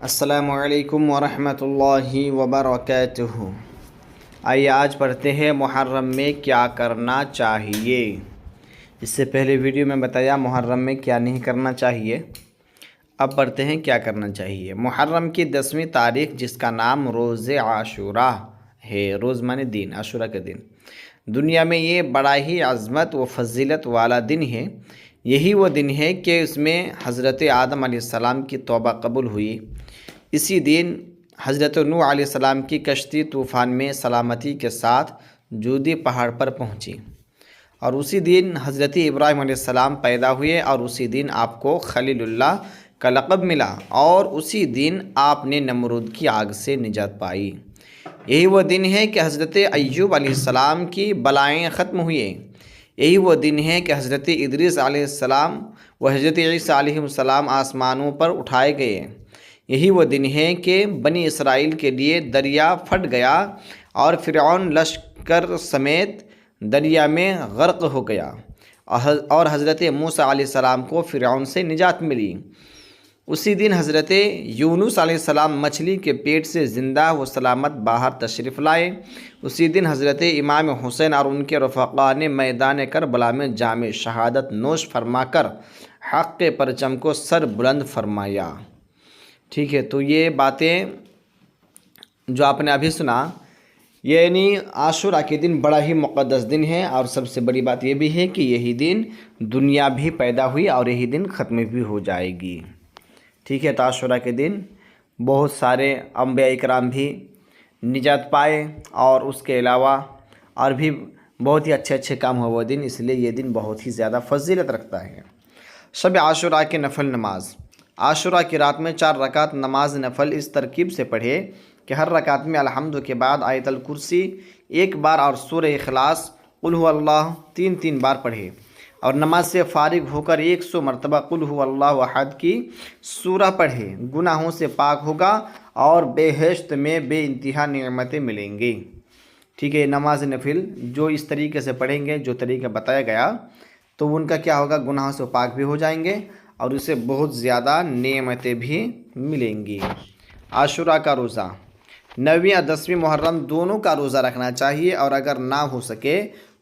السلام علیکم ورحمۃ اللہ وبرکاتہ۔ آئیے آج پڑھتے ہیں محرم میں کیا کرنا چاہیے۔ اس سے پہلے ویڈیو میں بتایا محرم میں کیا نہیں کرنا چاہیے، اب پڑھتے ہیں کیا کرنا چاہیے۔ محرم کی 10ویں تاریخ جس کا نام روز عاشوراء ہے، روز مانے دن، عاشوراء کے دن، دنیا میں یہ بڑا ہی عظمت و فضیلت والا دن ہے۔ یہی وہ دن ہے کہ اس میں حضرت آدم علیہ السلام کی توبہ قبول ہوئی۔ اسی دن حضرت نوح علیہ السلام کی کشتی طوفان میں سلامتی کے ساتھ جودی پہاڑ پر پہنچی، اور اسی دن حضرت ابراہیم علیہ السلام پیدا ہوئے، اور اسی دن آپ کو خلیل اللہ کا لقب ملا، اور اسی دن آپ نے نمرود کی آگ سے نجات پائی۔ یہی وہ دن ہے کہ حضرت ایوب علیہ السلام کی بلائیں ختم ہوئیں۔ یہی وہ دن ہے کہ حضرت ادریس علیہ السلام و حضرت عیسیٰ علیہ السلام آسمانوں پر اٹھائے گئے۔ یہی وہ دن ہے کہ بنی اسرائیل کے لیے دریا پھٹ گیا، اور فرعون لشکر سمیت دریا میں غرق ہو گیا، اور حضرت موسیٰ علیہ السلام کو فرعون سے نجات ملی۔ اسی دن حضرت یونس علیہ السلام مچھلی کے پیٹ سے زندہ و سلامت باہر تشریف لائے۔ اسی دن حضرت امام حسین اور ان کے رفقا نے میدان کربلا میں جام شہادت نوش فرما کر حق کے پرچم کو سر بلند فرمایا۔ ٹھیک ہے، تو یہ باتیں جو آپ نے ابھی سنا، یعنی عاشوراء کے دن بڑا ہی مقدس دن ہے، اور سب سے بڑی بات یہ بھی ہے کہ یہی دن دنیا بھی پیدا ہوئی اور یہی دن ختم بھی ہو جائے گی۔ ٹھیک ہے، تو عاشوراء کے دن بہت سارے انبیاء اکرام بھی نجات پائے، اور اس کے علاوہ اور بھی بہت ہی اچھے کام ہوئے وہ دن، اس لیے یہ دن بہت ہی زیادہ فضیلت رکھتا ہے۔ شب عاشوراء کی نفل نماز۔ عاشوراء کی رات میں 4 رکعت نماز نفل اس ترکیب سے پڑھے کہ ہر رکعت میں الحمد کے بعد آیت الکرسی 1 بار اور سورہ اخلاص قل هو اللہ 3 بار پڑھے، اور نماز سے فارغ ہو کر 100 مرتبہ قل هو اللہ احد کی سورہ پڑھے۔ گناہوں سے پاک ہوگا اور بہشت میں بے انتہا نعمتیں ملیں گی۔ ٹھیک ہے، نماز نفل جو اس طریقے سے پڑھیں گے، جو طریقہ بتایا گیا، تو ان کا کیا ہوگا، گناہوں سے پاک بھی ہو جائیں گے، اور اسے بہت زیادہ نعمتیں بھی ملیں گی۔ عاشوراء کا روزہ۔ 9ویں اور 10ویں محرم دونوں کا روزہ رکھنا چاہیے، اور اگر نہ ہو سکے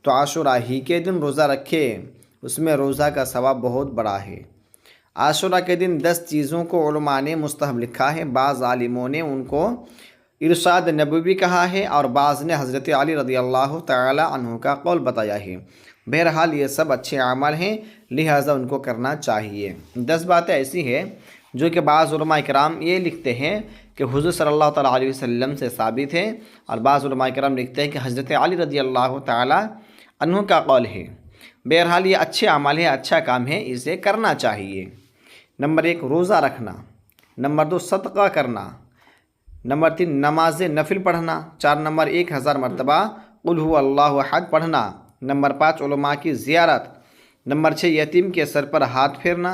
تو عاشوراء ہی کے دن روزہ رکھے، اس میں روزہ کا ثواب بہت بڑا ہے۔ عاشوراء کے دن 10 چیزوں کو علماء نے مستحب لکھا ہے۔ بعض عالموں نے ان کو ارشاد نبوی کہا ہے، اور بعض نے حضرت علی رضی اللہ تعالی عنہ کا قول بتایا ہے۔ بہرحال یہ سب اچھے اعمال ہیں، لہٰذا ان کو کرنا چاہیے۔ 10 باتیں ایسی ہیں جو کہ بعض علماء کرام یہ لکھتے ہیں کہ حضور صلی اللہ تعالیٰ علیہ وسلم سے ثابت ہے، اور بعض علماء کرام لکھتے ہیں کہ حضرت علی رضی اللہ تعالیٰ عنہ کا قول ہے۔ بہرحال یہ اچھے اعمال ہے، اچھا کام ہے، اسے کرنا چاہیے۔ نمبر 1 روزہ رکھنا، نمبر 2 صدقہ کرنا، نمبر 3 نماز نفل پڑھنا، 4 نمبر 1000 مرتبہ قل هو اللہ احد پڑھنا، نمبر 5 علماء کی زیارت، نمبر 6 یتیم کے سر پر ہاتھ پھیرنا،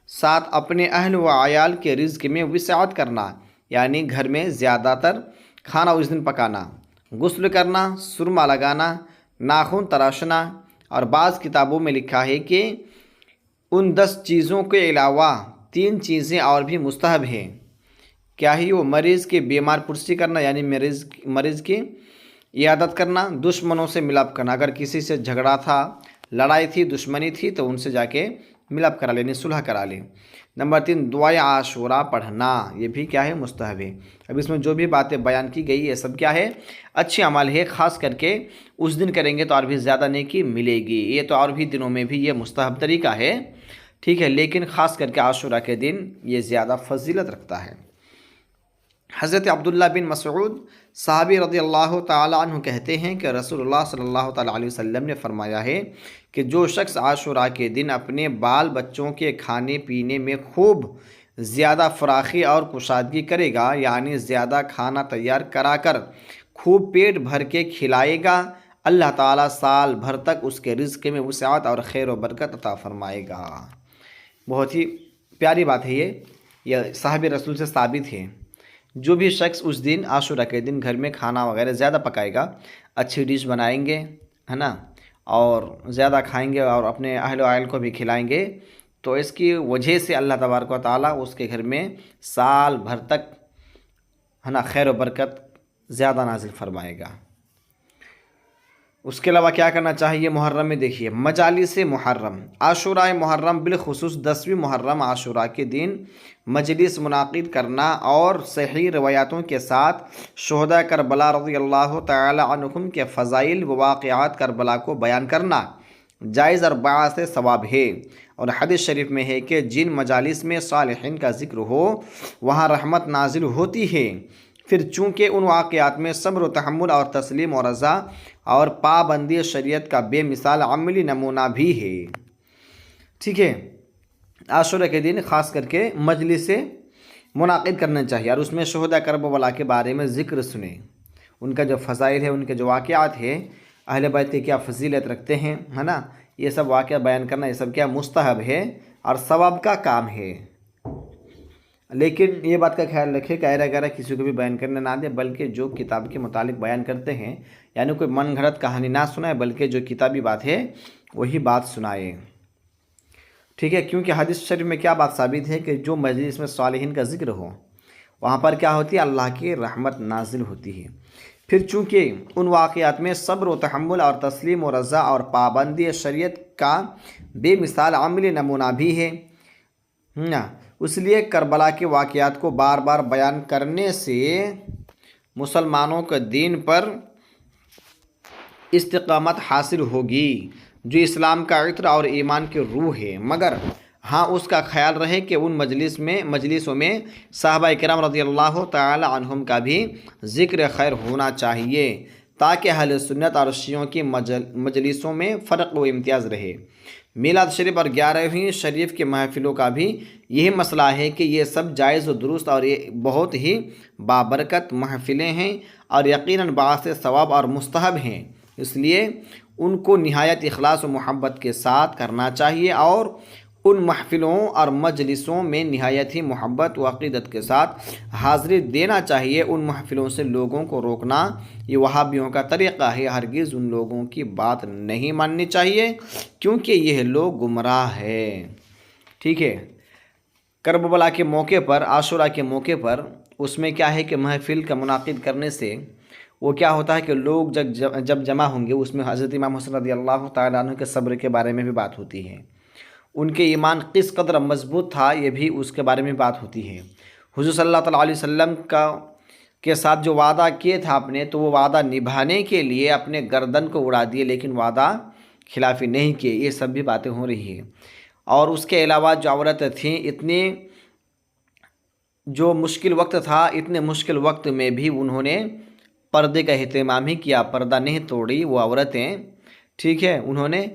7 اپنے اہل و عیال کے رزق میں وسعت کرنا، یعنی گھر میں زیادہ تر کھانا اس دن پکانا، غسل کرنا، سرما لگانا، ناخن تراشنا، اور بعض کتابوں میں لکھا ہے کہ ان 10 چیزوں کے علاوہ 3 چیزیں اور بھی مستحب ہیں۔ کیا ہی وہ مریض کی بیمار پرسی کرنا، یعنی مریض کی عیادت کرنا، دشمنوں سے ملاپ کرنا، اگر کسی سے جھگڑا تھا، لڑائی تھی، دشمنی تھی، تو ان سے جا کے ملاپ کرا لیں، صلح کرا لیں۔ نمبر 3 دعائے عاشوراء پڑھنا، یہ بھی کیا ہے، مستحب ہے۔ اب اس میں جو بھی باتیں بیان کی گئی یہ سب کیا ہے، اچھے عمل ہے، خاص کر کے اس دن کریں گے تو اور بھی زیادہ نیکی ملے گی۔ یہ تو اور بھی دنوں میں بھی یہ مستحب طریقہ ہے، ٹھیک ہے، لیکن خاص کر کے عاشوراء کے دن یہ زیادہ فضیلت رکھتا ہے۔ حضرت عبداللہ بن مسعود صحابی رضی اللہ تعالیٰ عنہ کہتے ہیں کہ رسول اللہ صلی اللہ تعالیٰ علیہ وسلم نے فرمایا ہے کہ جو شخص عاشوراء کے دن اپنے بال بچوں کے کھانے پینے میں خوب زیادہ فراخی اور کشادگی کرے گا، یعنی زیادہ کھانا تیار کرا کر خوب پیٹ بھر کے کھلائے گا، اللہ تعالیٰ سال بھر تک اس کے رزق میں وسعت اور خیر و برکت عطا فرمائے گا۔ بہت ہی پیاری بات ہے، یہ صحابی رسول سے ثابت ہے۔ جو بھی شخص اس دن عاشوراء کے دن گھر میں کھانا وغیرہ زیادہ پکائے گا، اچھی ڈش بنائیں گے، ہے نا، اور زیادہ کھائیں گے اور اپنے اہل و عیال کو بھی کھلائیں گے، تو اس کی وجہ سے اللہ تبارک و تعالیٰ اس کے گھر میں سال بھر تک ہے نا خیر و برکت زیادہ نازل فرمائے گا۔ اس کے علاوہ کیا کرنا چاہیے محرم میں؟ دیکھیے مجالس محرم، عاشوراء محرم بالخصوص 10ویں محرم عاشوراء کے دن مجلس منعقد کرنا اور صحیح روایاتوں کے ساتھ شہداء کربلا رضی اللہ تعالی عنہم کے فضائل و واقعات کربلا کو بیان کرنا جائز اور باعث ثواب ہے، اور حدیث شریف میں ہے کہ جن مجالس میں صالحین کا ذکر ہو وہاں رحمت نازل ہوتی ہے۔ پھر چونکہ ان واقعات میں صبر و تحمل اور تسلیم و رضا اور پابندی شریعت کا بے مثال عملی نمونہ بھی ہے۔ ٹھیک ہے، عاشوراء کے دن خاص کر کے مجلس منعقد کرنا چاہیے اور اس میں شہداء کربلا کے بارے میں ذکر سنیں، ان کا جو فضائل ہے، ان کے جو واقعات ہیں، اہل بیت کی کیا فضیلت رکھتے ہیں، ہے نا، یہ سب واقعہ بیان کرنا، یہ سب کیا مستحب ہے اور ثواب کا کام ہے۔ لیکن یہ بات کا خیال رکھے کہ ایرا گیرا کسی کو بھی بیان کرنے نہ دے، بلکہ جو کتاب کے متعلق بیان کرتے ہیں، یعنی کوئی من گھڑت کہانی نہ سنائے، بلکہ جو کتابی بات ہے وہی بات سنائے۔ ٹھیک ہے، کیونکہ حدیث شریف میں کیا بات ثابت ہے کہ جو مجلس میں صالحین کا ذکر ہو وہاں پر کیا ہوتی ہے؟ اللہ کی رحمت نازل ہوتی ہے۔ پھر چونکہ ان واقعات میں صبر و تحمل اور تسلیم و رضا اور پابندی شریعت کا بے مثال عملی نمونہ بھی ہے، اس لیے کربلا کے واقعات کو بار بار بیان کرنے سے مسلمانوں کے دین پر استقامت حاصل ہوگی، جو اسلام کا عطر اور ایمان کی روح ہے۔ مگر ہاں اس کا خیال رہے کہ ان مجلسوں میں صحابہ کرام رضی اللہ تعالی عنہم کا بھی ذکر خیر ہونا چاہیے، تاکہ اہل سنت اور شیعوں کی مجلسوں میں فرق و امتیاز رہے۔ میلاد شریف اور 11ویں شریف کے محفلوں کا بھی یہی مسئلہ ہے کہ یہ سب جائز و درست اور یہ بہت ہی بابرکت محفلیں ہیں اور یقیناً باعث ثواب اور مستحب ہیں، اس لیے ان کو نہایت اخلاص و محبت کے ساتھ کرنا چاہیے اور ان محفلوں اور مجلسوں میں نہایت ہی محبت و عقیدت کے ساتھ حاضری دینا چاہیے۔ ان محفلوں سے لوگوں کو روکنا یہ وہابیوں کا طریقہ ہے، ہرگز ان لوگوں کی بات نہیں ماننی چاہیے کیونکہ یہ لوگ گمراہ ہیں۔ ٹھیک ہے، کربلا کے موقع پر، عاشوراء کے موقع پر اس میں کیا ہے کہ محفل کا منعقد کرنے سے وہ کیا ہوتا ہے کہ لوگ جب جمع ہوں گے، اس میں حضرت امام حسن رضی اللہ تعالیٰ عنہ کے صبر کے بارے میں بھی بات ہوتی ہے، ان کے ایمان کس قدر مضبوط تھا یہ بھی اس کے بارے میں بات ہوتی ہے۔ حضور صلی اللہ تعالیٰ علیہ وسلم کے ساتھ جو وعدہ کیے تھا آپ نے، تو وہ وعدہ نبھانے کے لیے اپنے گردن کو اڑا دیے، لیکن وعدہ خلافی نہیں کیے، یہ سب بھی باتیں ہو رہی ہیں۔ اور اس کے علاوہ جو عورتیں تھیں، جو مشکل وقت تھا، اتنے مشکل وقت میں بھی انہوں نے پردے کا اہتمام ہی کیا، پردہ نہیں توڑی وہ عورتیں، ٹھیک ہے، انہوں نے،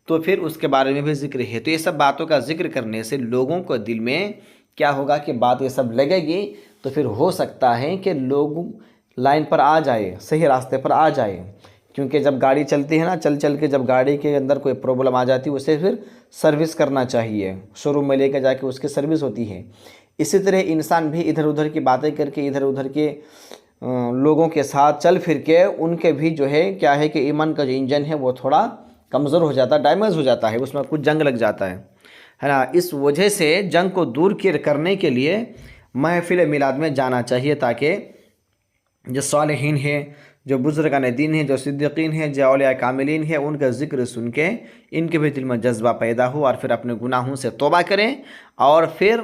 تو پھر اس کے بارے میں بھی ذکر ہے۔ تو یہ سب باتوں کا ذکر کرنے سے لوگوں کو دل میں کیا ہوگا کہ بات یہ سب لگے گی، تو پھر ہو سکتا ہے کہ لوگ لائن پر آ جائے، صحیح راستے پر آ جائے، کیونکہ جب گاڑی چلتی ہے نا، چل کے جب گاڑی کے اندر کوئی پرابلم آ جاتی ہے اسے پھر سروس کرنا چاہیے، شو روم میں لے کے جا کے اس کی سروس ہوتی ہے۔ اسی طرح انسان بھی ادھر ادھر کی باتیں کر کے، ادھر ادھر کے لوگوں کے ساتھ چل پھر کے، ان کے بھی جو ہے کیا ہے کہ ایمان کا جو انجن ہے وہ تھوڑا کمزور ہو جاتا ہے، ڈیمیج ہو جاتا ہے، اس میں کچھ جنگ لگ جاتا ہے نا۔ اس وجہ سے جنگ کو دور کرنے کے لیے محفل میلاد میں جانا چاہیے، تاکہ جو صالحین ہیں، جو بزرگان دین ہیں، جو صدیقین ہیں، جو اولیاء کاملین ہیں، ان کا ذکر سن کے ان کے بھی دل میں جذبہ پیدا ہو اور پھر اپنے گناہوں سے توبہ کریں اور پھر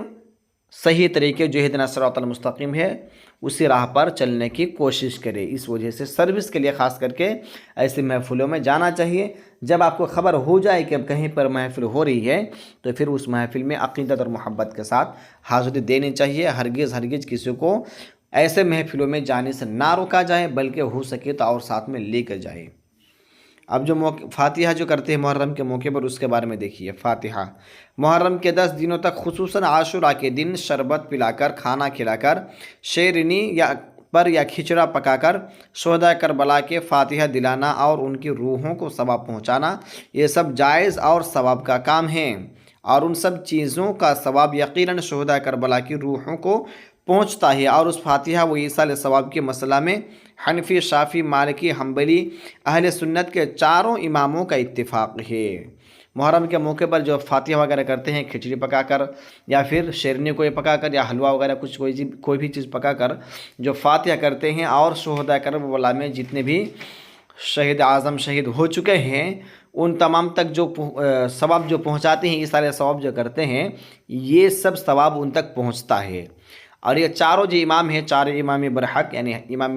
صحیح طریقے جو اہدنا الصراط المستقیم ہے اسی راہ پر چلنے کی کوشش کرے۔ اس وجہ سے سروس کے لیے خاص کر کے ایسے محفلوں میں جانا چاہیے۔ جب آپ کو خبر ہو جائے کہ اب کہیں پر محفل ہو رہی ہے تو پھر اس محفل میں عقیدت اور محبت کے ساتھ حاضری دینی چاہیے۔ ہرگز کسی کو ایسے محفلوں میں جانے سے نہ روکا جائے، بلکہ ہو سکے تو اور ساتھ میں لے کر جائے۔ اب جو فاتحہ جو کرتے ہیں محرم کے موقع پر، اس کے بارے میں دیکھیے۔ فاتحہ محرم کے 10 دنوں تک خصوصاً عاشوراء کے دن شربت پلا کر، کھانا کھلا کر، شیرنی یا کھچڑا پکا کر شہداء کربلا کے فاتحہ دلانا اور ان کی روحوں کو ثواب پہنچانا، یہ سب جائز اور ثواب کا کام ہے، اور ان سب چیزوں کا ثواب یقیناً شہداء کربلا کی روحوں کو پہنچتا ہے۔ اور اس فاتحہ و ایصال ثواب کے مسئلہ میں حنفی، شافعی، مالکی، حنبلی، اہل سنت کے چاروں اماموں کا اتفاق ہے۔ محرم کے موقع پر جو فاتحہ وغیرہ کرتے ہیں کھچڑی پکا کر یا پھر شیرنی کوئی پکا کر یا حلوہ وغیرہ کچھ کوئی بھی چیز پکا کر جو فاتحہ کرتے ہیں، اور شہداء کربلا میں جتنے بھی شہید اعظم شہید ہو چکے ہیں ان تمام تک جو ثواب جو پہنچاتے ہیں، یہ سارے ثواب جو کرتے ہیں یہ سب ثواب ان تک پہنچتا ہے۔ اور یہ چاروں جو امام ہیں، چار امام برحق یعنی امام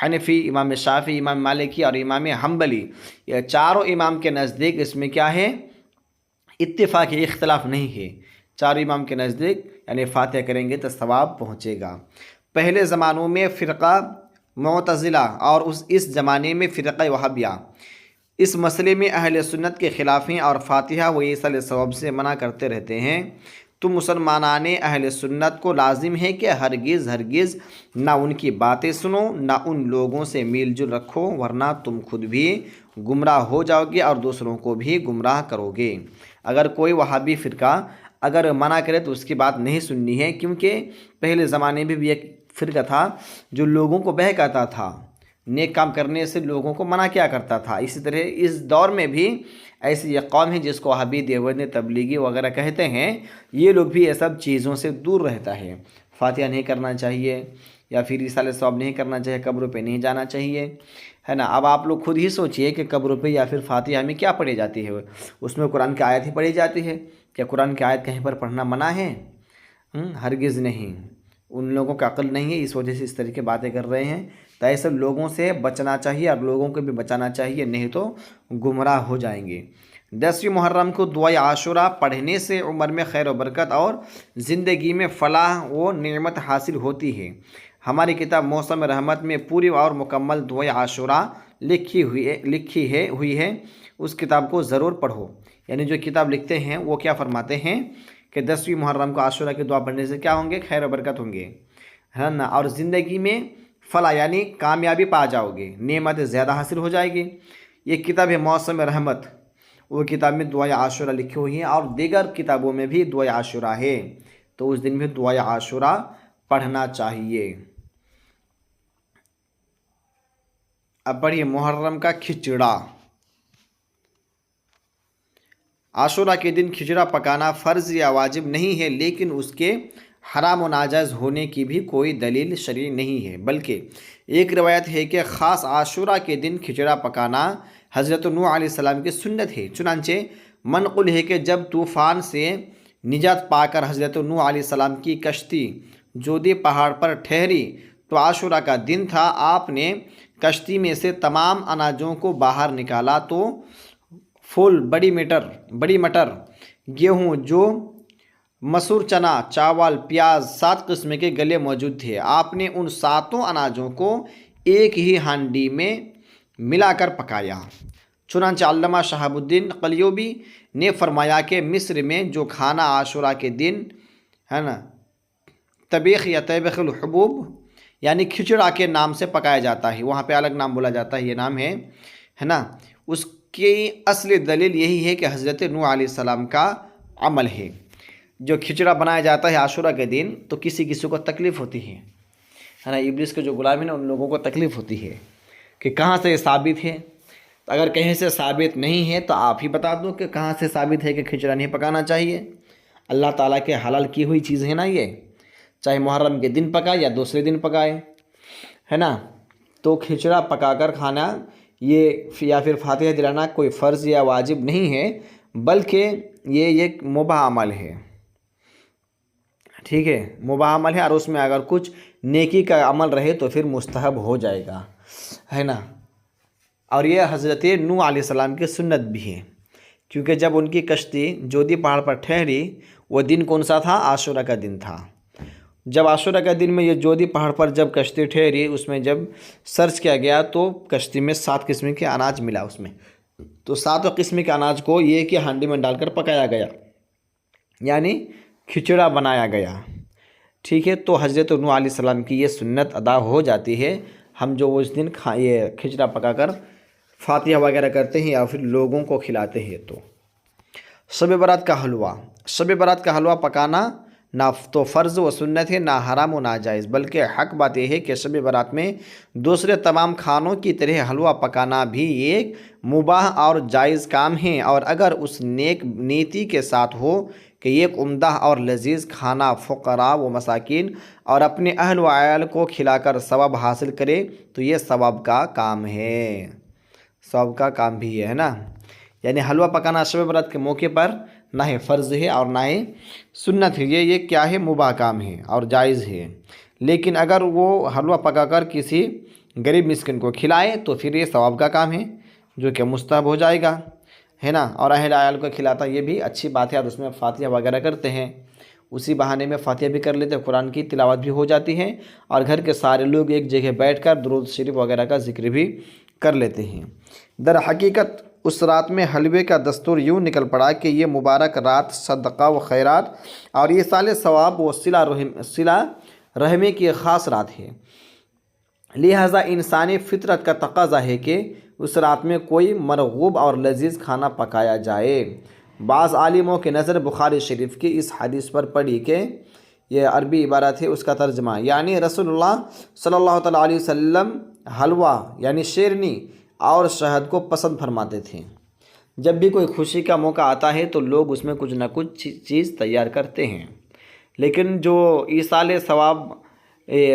حنفی، امام شافعی، امام مالکی اور امام حنبلی، یہ چاروں امام کے نزدیک اس میں کیا ہے؟ اتفاق ہے، اختلاف نہیں ہے۔ چاروں امام کے نزدیک یعنی فاتحہ کریں گے تو ثواب پہنچے گا۔ پہلے زمانوں میں فرقہ معتزلہ اور اس زمانے میں فرقہ وہابیہ اس مسئلے میں اہل سنت کے خلاف ہیں اور فاتحہ و ایصال ثواب سے منع کرتے رہتے ہیں۔ تو مسلمانان اہل سنت کو لازم ہے کہ ہرگز نہ ان کی باتیں سنو، نہ ان لوگوں سے میل جل رکھو، ورنہ تم خود بھی گمراہ ہو جاؤ گے اور دوسروں کو بھی گمراہ کرو گے۔ اگر کوئی وہابی فرقہ اگر منع کرے تو اس کی بات نہیں سننی ہے، کیونکہ پہلے زمانے میں بھی ایک فرقہ تھا جو لوگوں کو بہکاتا تھا، نیک کام کرنے سے لوگوں کو منع کیا کرتا تھا۔ اسی طرح اس دور میں بھی ایسی یہ قوم ہے جس کو وہابی، دیوبندی، تبلیغی وغیرہ کہتے ہیں، یہ لوگ بھی یہ سب چیزوں سے دور رہتا ہے۔ فاتحہ نہیں کرنا چاہیے یا پھر ایصال ثواب نہیں کرنا چاہیے، قبروں پہ نہیں جانا چاہیے، ہے نا۔ اب آپ لوگ خود ہی سوچئے کہ قبروں پہ یا پھر فاتحہ میں کیا پڑھی جاتی ہے؟ اس میں قرآن کی آیت ہی پڑھی جاتی ہے؟ کیا قرآن کی آیت کہیں پر پڑھنا منع ہے؟ ہرگز نہیں۔ ان لوگوں کا عقل نہیں ہے، اس وجہ سے اس طرح کی باتیں کر رہے ہیں۔ تو ایسے لوگوں سے بچنا چاہیے اور لوگوں کو بھی بچانا چاہیے، نہیں تو گمراہ ہو جائیں گے۔ 10ویں محرم کو دعائے عاشورہ پڑھنے سے عمر میں خیر و برکت اور زندگی میں فلاح و نعمت حاصل ہوتی ہے۔ ہماری کتاب موسم رحمت میں پوری اور مکمل دعائے عاشورہ لکھی ہوئی ہے، اس کتاب کو ضرور پڑھو۔ یعنی جو کتاب لکھتے ہیں وہ کیا فرماتے ہیں کہ 10ویں محرم کو عاشورہ کی دعا پڑھنے سے کیا ہوں گے؟ خیر و برکت ہوں گے، ہے نا، اور زندگی میں فلاح یعنی کامیابی پا جاؤ گے، نعمت زیادہ حاصل ہو جائے گی۔ یہ کتاب ہے موسم رحمت، وہ کتاب میں دعائے عاشورہ لکھی ہوئی ہیں اور دیگر کتابوں میں بھی دعائے عاشورہ ہے، تو اس دن بھی دعائے عاشورہ پڑھنا چاہیے۔ اب پڑھیے محرم کا کھچڑا۔ عاشورہ کے دن کھچڑا پکانا فرض یا واجب نہیں ہے، لیکن اس کے حرام و ناجائز ہونے کی بھی کوئی دلیل شرعی نہیں ہے، بلکہ ایک روایت ہے کہ خاص عاشورہ کے دن کھچڑا پکانا حضرت نوح علیہ السلام کی سنت ہے۔ چنانچہ منقول ہے کہ جب طوفان سے نجات پا کر حضرت نوح علیہ السلام کی کشتی جودی پہاڑ پر ٹھہری تو عاشورہ کا دن تھا۔ آپ نے کشتی میں سے تمام اناجوں کو باہر نکالا تو پھول، بڑی مٹر، گیہوں، جو مسور، چنا، چاول، پیاز، 7 قسم کے گلے موجود تھے۔ آپ نے ان 7 اناجوں کو ایک ہی ہانڈی میں ملا کر پکایا۔ چنانچہ علامہ شہاب الدین قلیوبی نے فرمایا کہ مصر میں جو کھانا عاشورہ کے دن، ہے نا، طبیخ یا طیبخ الحبوب یعنی کھچڑا کے نام سے پکایا جاتا ہے، وہاں پہ الگ نام بولا جاتا ہے، یہ نام ہے نا، اس کی اصل دلیل یہی ہے کہ حضرت نوح علیہ السلام کا عمل ہے۔ جو کھچڑا بنایا جاتا ہے عاشورہ کے دن تو کسی کو تکلیف ہوتی ہے نا، ابلیس کے جو غلام ہیں نا ان لوگوں کو تکلیف ہوتی ہے کہ کہاں سے یہ ثابت ہے۔ اگر کہیں سے ثابت نہیں ہے تو آپ ہی بتا دو کہ کہاں سے ثابت ہے کہ کھچڑا نہیں پکانا چاہیے۔ اللہ تعالیٰ کے حلال کی ہوئی چیز ہے نا یہ، چاہے محرم کے دن پکائے یا دوسرے دن پکائے، ہے نا۔ تو کھچڑا پکا کر کھانا یہ یا پھر فاتحہ دلانا کوئی فرض یا واجب نہیں ہے، بلکہ یہ ایک مباح عمل ہے، ٹھیک ہے، مباح عمل ہے، اور اس میں اگر کچھ نیکی کا عمل رہے تو پھر مستحب ہو جائے گا، ہے نا۔ اور یہ حضرت نوح علیہ السلام کی سنت بھی ہے، کیونکہ جب ان کی کشتی جودی پہاڑ پر ٹھہری وہ دن کون سا تھا؟ عاشورہ کا دن تھا۔ جب عاشورہ کا دن میں یہ جودی پہاڑ پر جب کشتی ٹھہری، اس میں جب سرچ کیا گیا تو کشتی میں 7 قسم کے اناج ملا اس میں، تو 7 قسم کے اناج کو یہ کہ ہانڈی میں ڈال کر پکایا گیا، یعنی کھچڑا بنایا گیا، ٹھیک ہے۔ تو حضرت نوح علیہ السلام کی یہ سنت ادا ہو جاتی ہے، ہم جو اس دن یہ کھچڑا پکا کر فاتحہ وغیرہ کرتے ہیں یا پھر لوگوں کو کھلاتے ہیں۔ تو شب برات کا حلوہ، شب برات کا حلوہ پکانا نہ تو فرض و سنت ہے، نہ حرام و ناجائز، بلکہ حق بات یہ ہے کہ شب برات میں دوسرے تمام کھانوں کی طرح حلوہ پکانا بھی ایک مباح اور جائز کام ہے، اور اگر اس نیک نیتی کے ساتھ ہو کہ ایک عمدہ اور لذیذ کھانا فقراء و مساکین اور اپنے اہل و عیال کو کھلا کر ثواب حاصل کرے تو یہ ثواب کا کام ہے، ثواب کا کام بھی ہے نا۔ یعنی حلوہ پکانا شب برات کے موقع پر نہ ہی فرض ہے اور نہ ہی سنت ہے، یہ کیا ہے، مباح کام ہے اور جائز ہے۔ لیکن اگر وہ حلوہ پکا کر کسی غریب مسکین کو کھلائے تو پھر یہ ثواب کا کام ہے جو کہ مستحب ہو جائے گا، ہے نا۔ اور اہل عیال کو کھلاتا یہ بھی اچھی بات ہے، اور اس میں فاتحہ وغیرہ کرتے ہیں، اسی بہانے میں فاتحہ بھی کر لیتے ہیں، قرآن کی تلاوت بھی ہو جاتی ہے، اور گھر کے سارے لوگ ایک جگہ بیٹھ کر درود شریف وغیرہ کا ذکر بھی کر لیتے ہیں۔ در حقیقت اس رات میں حلوے کا دستور یوں نکل پڑا کہ یہ مبارک رات صدقہ و خیرات اور ایصال ثواب و صلہ رحمی کی خاص رات ہے، لہذا انسانی فطرت کا تقاضا ہے کہ اس رات میں کوئی مرغوب اور لذیذ کھانا پکایا جائے۔ بعض عالموں کی نظر بخاری شریف کی اس حدیث پر پڑی کہ یہ عربی عبارت ہے، اس کا ترجمہ یعنی رسول اللہ صلی اللہ تعالیٰ علیہ وسلم حلوہ یعنی شیرنی اور شہد کو پسند فرماتے تھے۔ جب بھی کوئی خوشی کا موقع آتا ہے تو لوگ اس میں کچھ نہ کچھ چیز تیار کرتے ہیں، لیکن جو ایصال ثواب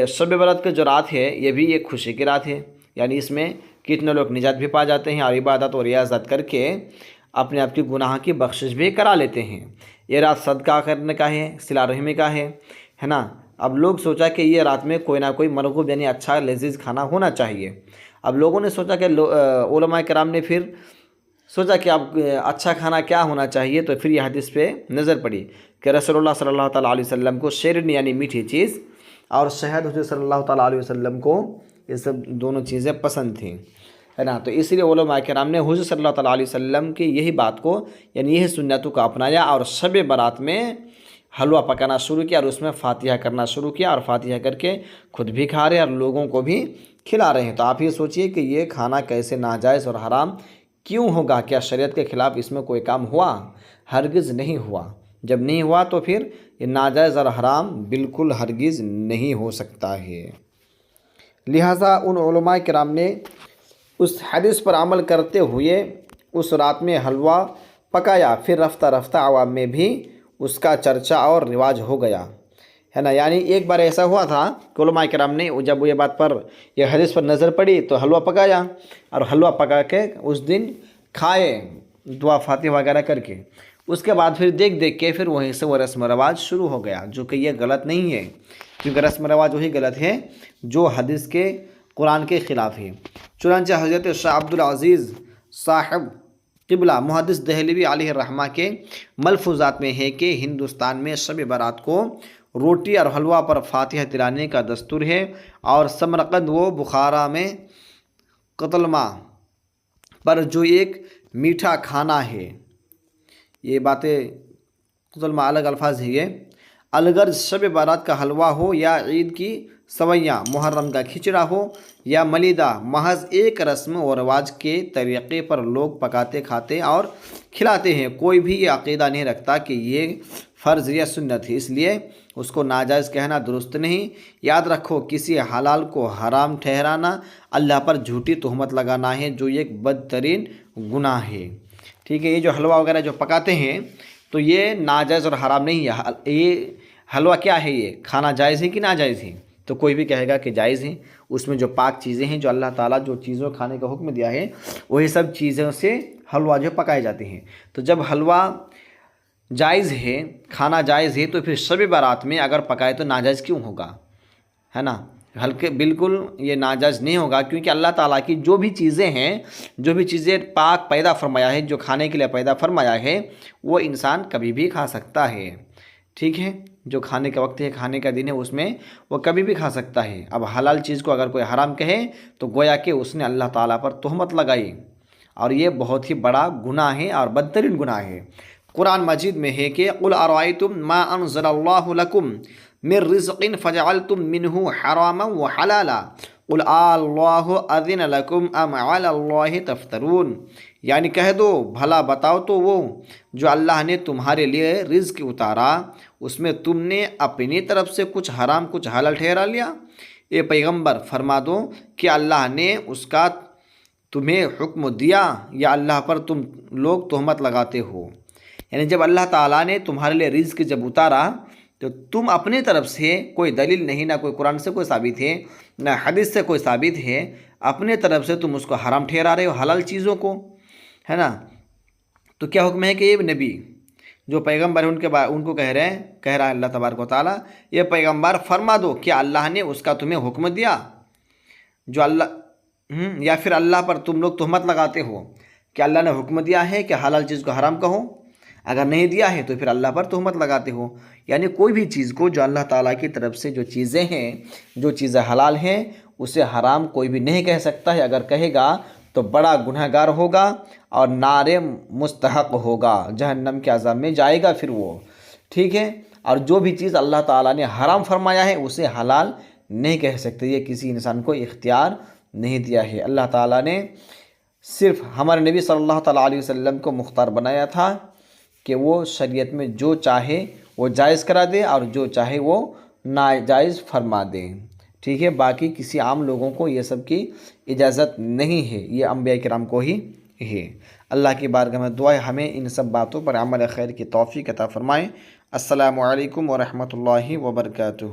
شب برات کی جو رات ہے یہ بھی ایک خوشی کی رات ہے، یعنی اس میں کتنے لوگ نجات بھی پا جاتے ہیں اور عبادت اور ریاضت کر کے اپنے آپ کی گناہ کی بخشش بھی کرا لیتے ہیں۔ یہ رات صدقہ کرنے کا ہے، صلہ رحمی کا ہے نا۔ اب لوگ سوچا کہ یہ رات میں کوئی نہ کوئی مرغوب یعنی اچھا لذیذ کھانا ہونا چاہیے۔ اب لوگوں نے سوچا کہ علماء کرام نے پھر سوچا کہ اب اچھا کھانا کیا ہونا چاہیے، تو پھر یہ حدیث پہ نظر پڑی کہ رسول اللہ صلی اللہ تعالیٰ علیہ وسلم کو شیرنی یعنی میٹھی چیز اور شہد حضور صلی اللہ تعالیٰ علیہ وسلم کو یہ سب دونوں چیزیں پسند تھیں، ہے نا۔ تو اس لیے علماء کرام نے حضور صلی اللہ تعالیٰ علیہ وسلم کی یہی بات کو یعنی یہی سنتوں کو اپنایا اور شب برات میں حلوہ پکانا شروع کیا اور اس میں فاتحہ کرنا شروع کیا، اور فاتحہ کر کے خود بھی کھا رہے اور لوگوں کو بھی کھلا رہے ہیں۔ تو آپ یہ سوچئے کہ یہ کھانا کیسے ناجائز اور حرام کیوں ہوگا؟ کیا شریعت کے خلاف اس میں کوئی کام ہوا؟ ہرگز نہیں ہوا۔ جب نہیں ہوا تو پھر یہ ناجائز اور حرام بالکل ہرگز نہیں ہو سکتا ہے۔ لہٰذا ان علماء کرام نے اس حدیث پر عمل کرتے ہوئے اس رات میں حلوہ پکایا، پھر رفتہ رفتہ عوام میں بھی اس کا چرچا اور رواج ہو گیا، ہے نا۔ یعنی ایک بار ایسا ہوا تھا کہ علماء کرام نے جب یہ بات پر یہ حدیث پر نظر پڑی تو حلوہ پکایا، اور حلوہ پکا کے اس دن کھائے دعا فاتحہ وغیرہ کر کے۔ اس کے بعد پھر دیکھ کے پھر وہیں سے وہ رسم و رواج شروع ہو گیا، جو کہ یہ غلط نہیں ہے، کیونکہ رسم و رواج وہی غلط ہے جو حدیث کے قرآن کے خلاف ہے۔ چنانچہ حضرت شاہ عبدالعزیز صاحب قبلہ محدث دہلوی علیہ الرحمہ کے ملفوظات میں ہے کہ ہندوستان میں شب برات کو روٹی اور حلوہ پر فاتحہ تلانے کا دستور ہے، اور سمرقند و بخارا میں قتلمہ پر جو ایک میٹھا کھانا ہے، یہ باتیں قتلمہ الگ الفاظ ہے، یہ الغرض شب برات کا حلوہ ہو یا عید کی سویاں، محرم کا کھچڑا ہو یا ملیدہ، محض ایک رسم و رواج کے طریقے پر لوگ پکاتے کھاتے اور کھلاتے ہیں۔ کوئی بھی یہ عقیدہ نہیں رکھتا کہ یہ فرض یا سنت ہے، اس لیے اس کو ناجائز کہنا درست نہیں۔ یاد رکھو، کسی حلال کو حرام ٹھہرانا اللہ پر جھوٹی تہمت لگانا ہے، جو ایک بدترین گناہ ہے، ٹھیک ہے۔ یہ جو حلوہ وغیرہ جو پکاتے ہیں تو یہ ناجائز اور حرام نہیں ہے۔ یہ حلوہ کیا ہے؟ یہ کھانا جائز ہے کہ ناجائز ہے؟ تو کوئی بھی کہے گا کہ جائز ہے، اس میں جو پاک چیزیں ہیں، جو اللہ تعالیٰ جو چیزوں کھانے کا حکم دیا ہے وہی سب چیزوں سے حلوہ جو پکائے جاتے ہیں۔ تو جب حلوہ جائز ہے، کھانا جائز ہے، تو پھر شب برات میں اگر پکائے تو ناجائز کیوں ہوگا، ہے نا۔ بالکل یہ ناجائز نہیں ہوگا، کیونکہ اللہ تعالیٰ کی جو بھی چیزیں ہیں، جو بھی چیزیں پاک پیدا فرمایا ہے، جو کھانے کے لیے پیدا فرمایا ہے، وہ انسان کبھی بھی کھا سکتا ہے، ٹھیک ہے۔ جو کھانے کا وقت ہے، کھانے کا دن ہے، اس میں وہ کبھی بھی کھا سکتا ہے۔ اب حلال چیز کو اگر کوئی حرام کہے تو گویا کہ اس نے اللہ تعالیٰ پر تہمت لگائی، اور یہ بہت ہی بڑا گناہ ہے اور بدترین گناہ ہے۔ قرآن مجید میں ہے کہ قُلْ أَرَأَيْتُمْ مَا أَنزَلَ اللَّهُ لَكُمْ مِن رِزْقٍ فَجَعَلْتُم مِّنْهُ حَرَامًا وَحَلَالًا قل اللہ اذن لکم ام علی اللہ تفترون، یعنی کہہ دو بھلا بتاؤ تو وہ جو اللہ نے تمہارے لیے رزق اتارا اس میں تم نے اپنی طرف سے کچھ حرام کچھ حلال ٹھہرا لیا؟ اے پیغمبر فرما دو کہ اللہ نے اس کا تمہیں حکم دیا یا اللہ پر تم لوگ تہمت لگاتے ہو؟ یعنی جب اللہ تعالیٰ نے تمہارے لیے رزق جب اتارا تو تم اپنی طرف سے کوئی دلیل نہیں، نہ کوئی قرآن سے کوئی ثابت ہے نہ حدیث سے کوئی ثابت ہے، اپنے طرف سے تم اس کو حرام ٹھہرا رہے ہو، حلال چیزوں کو، ہے نا؟ تو کیا حکم ہے کہ یہ نبی جو پیغمبر ہے ان کو کہہ رہا ہے اللہ تبارک و تعالیٰ، یہ پیغمبر فرما دو کہ اللہ نے اس کا تمہیں حکم دیا جو اللہ یا پھر اللہ پر تم لوگ تہمت لگاتے ہو کہ اللہ نے حکم دیا ہے کہ حلال چیز کو حرام کہو، اگر نہیں دیا ہے تو پھر اللہ پر تہمت لگاتے ہو۔ یعنی کوئی بھی چیز کو جو اللہ تعالیٰ کی طرف سے جو چیزیں ہیں، جو چیزیں حلال ہیں، اسے حرام کوئی بھی نہیں کہہ سکتا ہے، اگر کہے گا تو بڑا گنہگار گار ہوگا اور نار مستحق ہوگا، جہنم کے عذاب میں جائے گا پھر وہ، ٹھیک ہے؟ اور جو بھی چیز اللہ تعالیٰ نے حرام فرمایا ہے اسے حلال نہیں کہہ سکتے، یہ کسی انسان کو اختیار نہیں دیا ہے۔ اللہ تعالیٰ نے صرف ہمارے نبی صلی اللہ تعالیٰ علیہ وسلم کو مختار بنایا تھا کہ وہ شریعت میں جو چاہے وہ جائز کرا دے اور جو چاہے وہ ناجائز فرما دے، ٹھیک ہے؟ باقی کسی عام لوگوں کو یہ سب کی اجازت نہیں ہے، یہ انبیاء کرام کو ہی ہے۔ اللہ کی بارگاہ میں دعا ہے ہمیں ان سب باتوں پر عمل خیر کی توفیق عطا فرمائے۔ السلام علیکم ورحمۃ اللہ وبرکاتہ۔